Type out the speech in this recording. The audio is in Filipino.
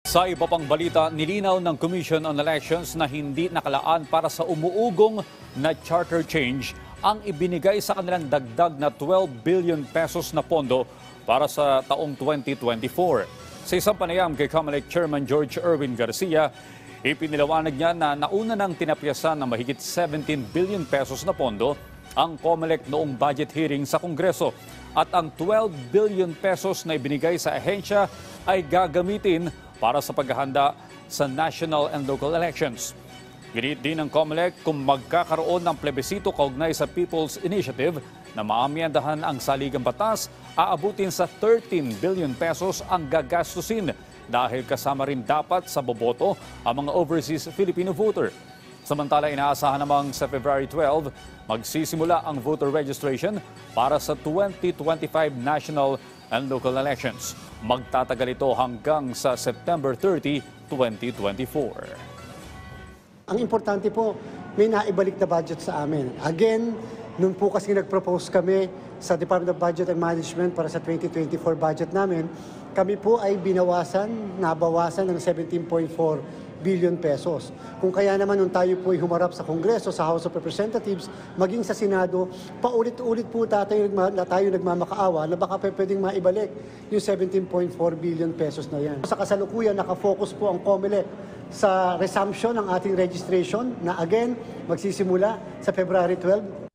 Sa iba pang balita, nilinaw ng Commission on Elections na hindi nakalaan para sa umuugong na charter change ang ibinigay sa kanilang dagdag na 12 billion pesos na pondo para sa taong 2024. Sa isang panayam kay COMELEC Chairman George Erwin Garcia, ipiniliwanag niya na nauna nang tinapyasan ng mahigit 17 billion pesos na pondo ang COMELEC noong budget hearing sa Kongreso at ang 12 billion pesos na ibinigay sa ahensya ay gagamitin para sa paghahanda sa national and local elections. Ginit din ng COMELEC kung magkakaroon ng plebisito kaugnay sa People's Initiative na maamyendahan ang saligang batas, aabutin sa 13 billion pesos ang gagastusin dahil kasama rin dapat sa boboto ang mga overseas Filipino voter. Samantala, inaasahan namang sa February 12, magsisimula ang voter registration para sa 2025 national and local elections. Magtatagal ito hanggang sa September 30, 2024. Ang importante po, may naibalik na budget sa amin. Again, noon po kasi nag-propose kami sa Department of Budget and Management para sa 2024 budget namin, kami po ay nabawasan ng 17.4 billion pesos. Kung kaya naman nung tayo po ay humarap sa Kongreso, sa House of Representatives, maging sa Senado, paulit-ulit po tayo nagmamakaawa na baka pwedeng maibalik yung 17.4 billion pesos na yan. Sa kasalukuyan, nakafocus po ang COMELEC sa resumption ng ating registration na again, magsisimula sa February 12.